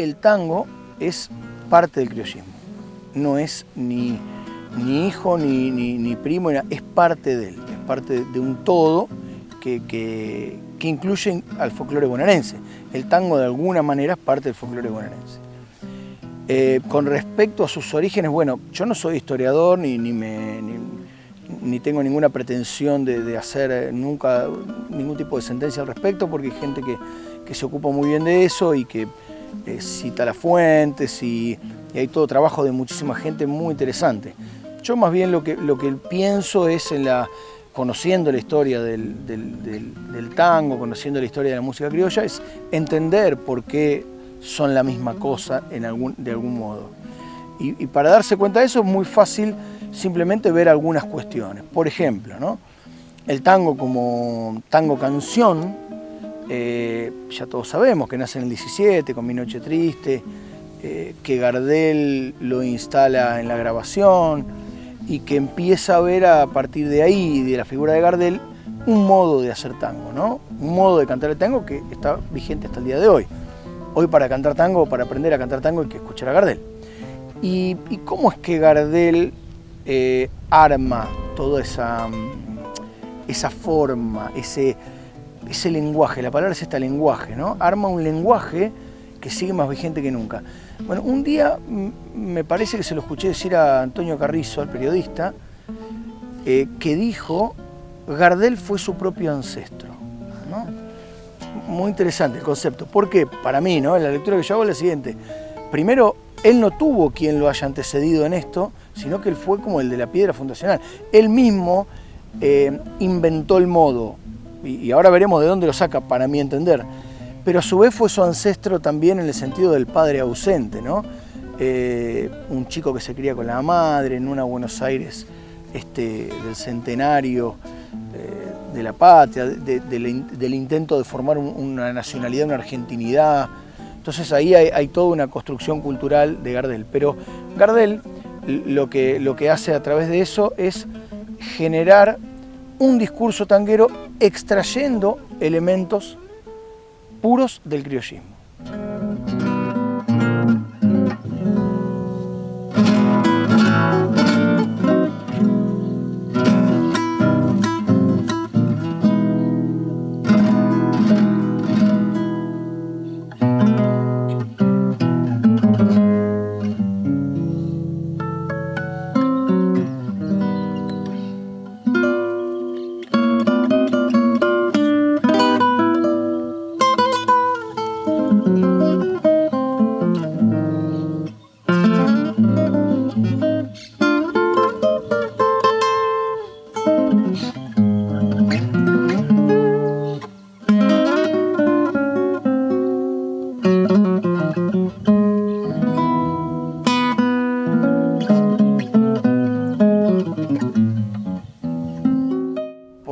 el tango es parte del criollismo, no es ni hijo ni primo, es parte de él, es parte de un todo que incluye al folclore bonaerense. El tango de alguna manera es parte del folclore bonaerense. Con respecto a sus orígenes, bueno, yo no soy historiador ni tengo ninguna pretensión de hacer nunca ningún tipo de sentencia al respecto, porque hay gente que se ocupa muy bien de eso y que cita las fuentes y hay todo trabajo de muchísima gente muy interesante. Yo más bien lo que pienso es conociendo la historia del tango, conociendo la historia de la música criolla, es entender por qué son la misma cosa de algún modo. Y para darse cuenta de eso es muy fácil simplemente ver algunas cuestiones. Por ejemplo, ¿no? El tango como tango canción, ya todos sabemos que nace en el 17 con Mi Noche Triste, que Gardel lo instala en la grabación y que empieza a ver a partir de ahí, de la figura de Gardel, un modo de hacer tango, ¿no? Un modo de cantar el tango que está vigente hasta el día de hoy. Hoy para cantar tango, para aprender a cantar tango hay que escuchar a Gardel. ¿Y cómo es que Gardel arma toda esa forma, ese lenguaje? La palabra es lenguaje, ¿no? Arma un lenguaje que sigue más vigente que nunca. Bueno, un día me parece que se lo escuché decir a Antonio Carrizo, al periodista, que dijo: Gardel fue su propio ancestro, ¿no? Muy interesante el concepto. Porque para mí, ¿no? La lectura que yo hago es la siguiente. Primero, él no tuvo quien lo haya antecedido en esto, sino que él fue como el de la piedra fundacional. Él mismo inventó el modo, y ahora veremos de dónde lo saca, para mi entender. Pero a su vez fue su ancestro también en el sentido del padre ausente, ¿no? Un chico que se cría con la madre en una Buenos Aires del centenario de la patria, del intento de formar una nacionalidad, una argentinidad. Entonces ahí hay toda una construcción cultural de Gardel. Pero Gardel lo que hace a través de eso es generar un discurso tanguero extrayendo elementos puros del criollismo.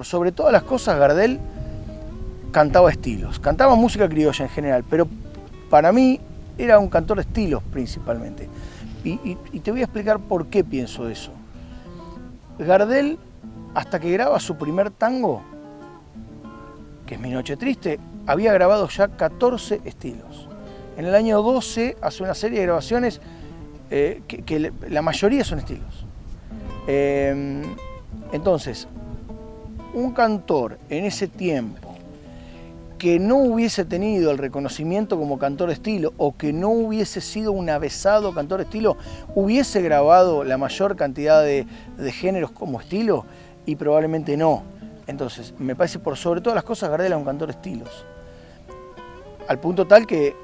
Sobre todas las cosas, Gardel cantaba estilos, cantaba música criolla en general, pero para mí era un cantor de estilos principalmente. Y te voy a explicar por qué pienso eso. Gardel, hasta que graba su primer tango, que es Mi Noche Triste, había grabado ya 14 estilos. En el año 12 hace una serie de grabaciones que la mayoría son estilos. Entonces, un cantor en ese tiempo que no hubiese tenido el reconocimiento como cantor estilo o que no hubiese sido un avesado cantor estilo, hubiese grabado la mayor cantidad de géneros como estilo, y probablemente no. Entonces, me parece por sobre todas las cosas Gardel era un cantor estilos. Al punto tal que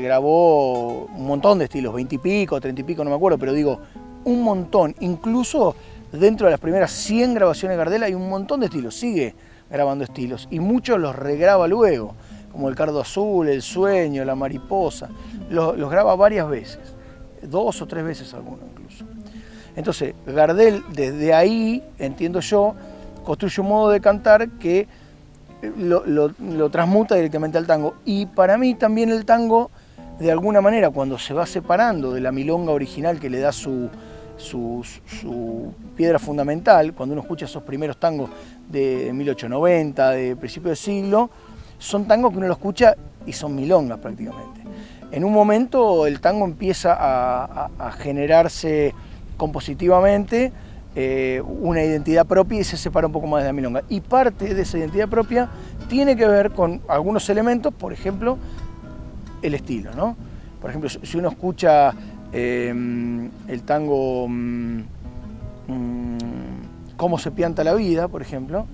grabó un montón de estilos, 20 y pico, 30 y pico, no me acuerdo, pero digo, un montón. Incluso dentro de las primeras 100 grabaciones de Gardel hay un montón de estilos, sigue grabando estilos y muchos los regraba luego, como El Cardo Azul, El Sueño, La Mariposa, los graba varias veces, 2 o 3 veces alguno incluso. Entonces, Gardel desde ahí, entiendo yo, construye un modo de cantar que lo transmuta directamente al tango. Y para mí también el tango, de alguna manera, cuando se va separando de la milonga original que le da su piedra fundamental, cuando uno escucha esos primeros tangos de 1890, de principio de siglo, son tangos que uno lo escucha y son milongas prácticamente. En un momento el tango empieza a generarse compositivamente una identidad propia y se separa un poco más de la milonga. Y parte de esa identidad propia tiene que ver con algunos elementos, por ejemplo, el estilo, ¿no? Por ejemplo, si uno escucha el tango Cómo se pianta la vida, por ejemplo,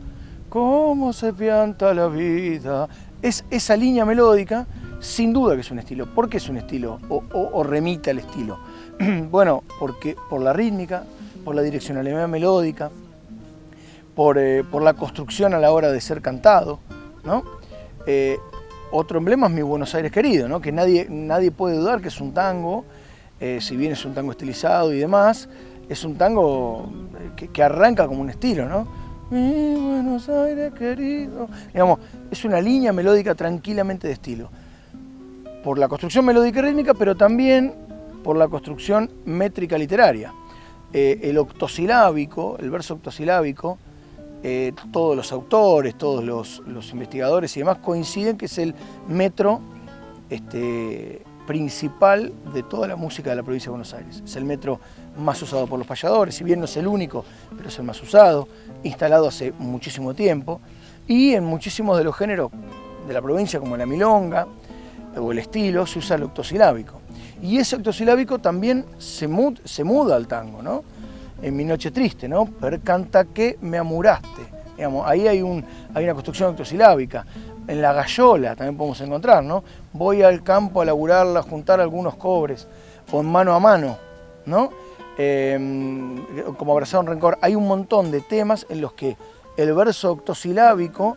cómo se pianta la vida, esa línea melódica, sin duda que es un estilo. ¿Por qué es un estilo o remite al estilo? Bueno, porque por la rítmica, por la direccionalidad melódica, por la construcción a la hora de ser cantado, ¿no? Otro emblema es Mi Buenos Aires querido, ¿no? Que nadie puede dudar que es un tango, si bien es un tango estilizado y demás, es un tango que arranca como un estilo, ¿no? Mi Buenos Aires querido. Digamos, es una línea melódica tranquilamente de estilo. Por la construcción melódica y rítmica, pero también por la construcción métrica literaria. El octosilábico, el verso octosilábico, todos los autores, todos los investigadores y demás coinciden que es el metro principal de toda la música de la provincia de Buenos Aires. Es el metro más usado por los payadores, si bien no es el único, pero es el más usado, instalado hace muchísimo tiempo, y en muchísimos de los géneros de la provincia, como la milonga o el estilo, se usa el octosilábico. Y ese octosilábico también se muda al tango, ¿no? En Mi Noche Triste, ¿no? Per canta que me amuraste. Digamos, ahí hay una construcción octosilábica. En La Gallola también podemos encontrar, ¿no? Voy al campo a laburarla, a juntar algunos cobres, o en Mano a Mano, ¿no? Como Abrazado en Rencor. Hay un montón de temas en los que el verso octosilábico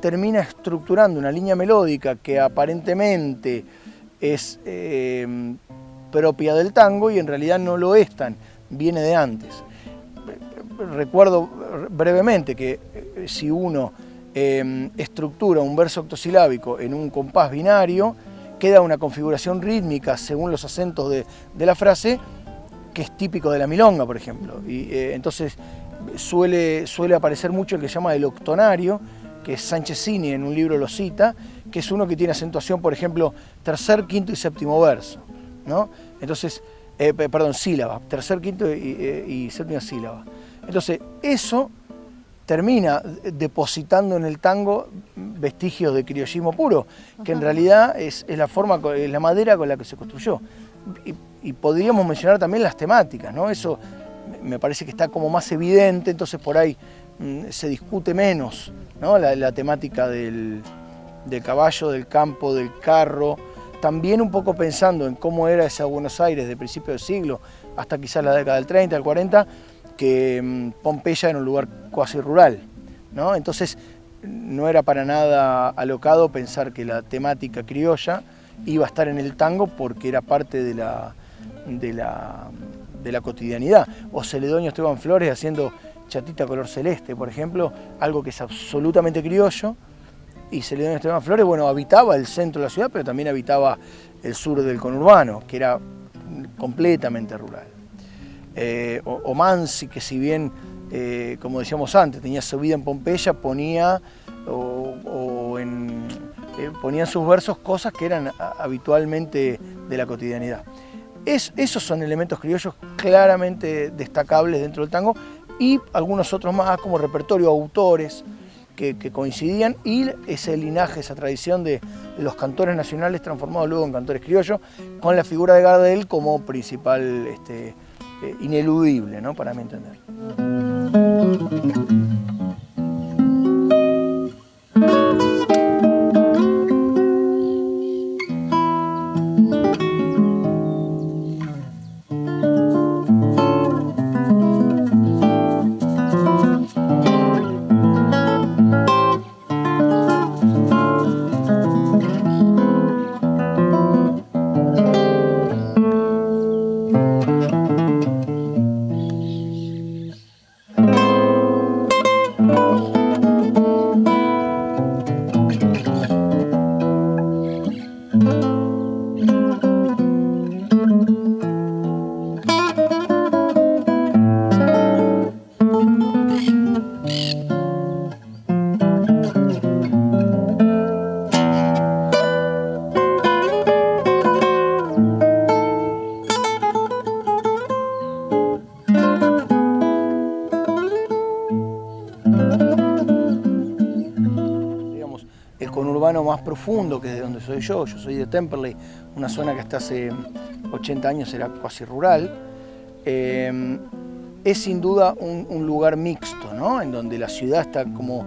termina estructurando una línea melódica que aparentemente es propia del tango y en realidad no lo es tan, viene de antes. Recuerdo brevemente que si uno estructura un verso octosilábico en un compás binario, queda una configuración rítmica según los acentos de la frase que es típico de la milonga, por ejemplo. Y entonces suele aparecer mucho el que se llama el octonario, que es Sánchez Cini en un libro lo cita, que es uno que tiene acentuación, por ejemplo, tercer, quinto y séptimo verso, ¿no? Entonces, sílaba, tercer, quinto y séptima sílaba. Entonces, eso termina depositando en el tango vestigios de criollismo puro, que en realidad es la madera con la que se construyó. Y podríamos mencionar también las temáticas, ¿no? Eso me parece que está como más evidente, entonces por ahí se discute menos, ¿no? La temática del caballo, del campo, del carro, también un poco pensando en cómo era esa Buenos Aires de principio del siglo, hasta quizás la década del 30, del 40, que Pompeya era un lugar cuasi rural, ¿no? Entonces no era para nada alocado pensar que la temática criolla iba a estar en el tango porque era parte de la cotidianidad. O Celedonio Esteban Flores haciendo Chatita color celeste, por ejemplo, algo que es absolutamente criollo, y Celedonio Esteban Flores, bueno, habitaba el centro de la ciudad, pero también habitaba el sur del conurbano, que era completamente rural. O Mansi, que si bien, como decíamos antes, tenía su vida en Pompeya, ponía en sus versos cosas que eran habitualmente de la cotidianidad. Esos son elementos criollos claramente destacables dentro del tango y algunos otros más como repertorio, autores que coincidían y ese linaje, esa tradición de los cantores nacionales transformados luego en cantores criollos con la figura de Gardel como principal ineludible, ¿no? Para mi entender. conurbano más profundo, que es de donde soy yo soy de Temperley, una zona que hasta hace 80 años era casi rural, es sin duda un lugar mixto, ¿no? En donde la ciudad está como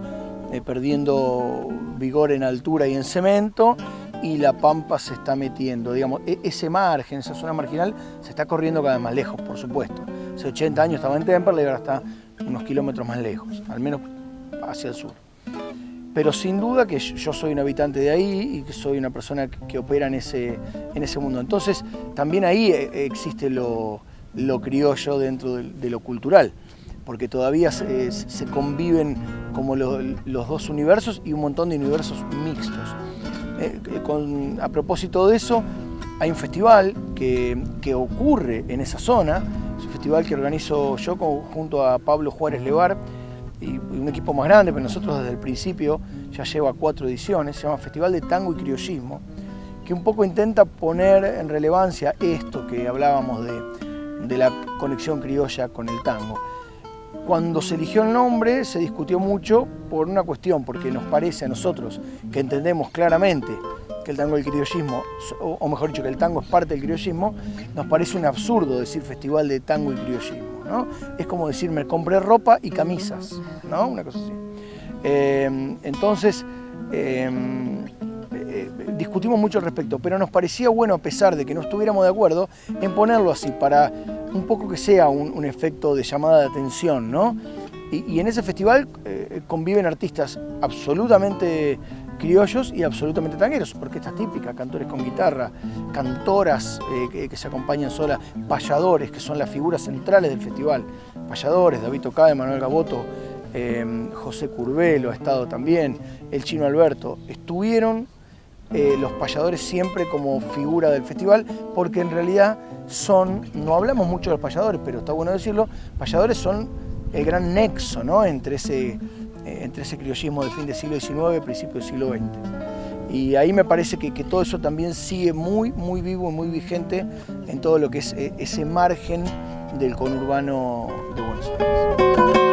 perdiendo vigor en altura y en cemento, y la pampa se está metiendo, digamos, ese margen, esa zona marginal se está corriendo cada vez más lejos, por supuesto. Hace 80 años estaba en Temperley y ahora está unos kilómetros más lejos, al menos hacia el sur. Pero sin duda que yo soy un habitante de ahí y que soy una persona que opera en ese mundo. Entonces también ahí existe lo criollo dentro de lo cultural, porque todavía se conviven como los dos universos y un montón de universos mixtos. A propósito de eso, hay un festival que ocurre en esa zona, es un festival que organizo yo junto a Pablo Juárez Levar y un equipo más grande, pero nosotros desde el principio ya lleva 4 ediciones, se llama Festival de Tango y Criollismo, que un poco intenta poner en relevancia esto que hablábamos de la conexión criolla con el tango. Cuando se eligió el nombre se discutió mucho por una cuestión, porque nos parece a nosotros que entendemos claramente que el tango y el criollismo, o mejor dicho, que el tango es parte del criollismo, nos parece un absurdo decir Festival de Tango y Criollismo, ¿no? Es como decir me compré ropa y camisas, ¿no? Una cosa así. Entonces, discutimos mucho al respecto, pero nos parecía bueno, a pesar de que no estuviéramos de acuerdo, en ponerlo así, para un poco que sea un efecto de llamada de atención, ¿no? Y en ese festival conviven artistas absolutamente criollos y absolutamente tangueros, orquestas típicas, cantores con guitarra, cantoras que se acompañan solas, payadores, que son las figuras centrales del festival, payadores, David Tocada, Manuel Gaboto, José Curvelo ha estado también, el Chino Alberto, estuvieron los payadores siempre como figura del festival, porque en realidad no hablamos mucho de los payadores, pero está bueno decirlo, payadores son el gran nexo, ¿no? entre ese criollismo del fin del siglo XIX, principio del siglo XX. Y ahí me parece que todo eso también sigue muy, muy vivo y muy vigente en todo lo que es ese margen del conurbano de Buenos Aires.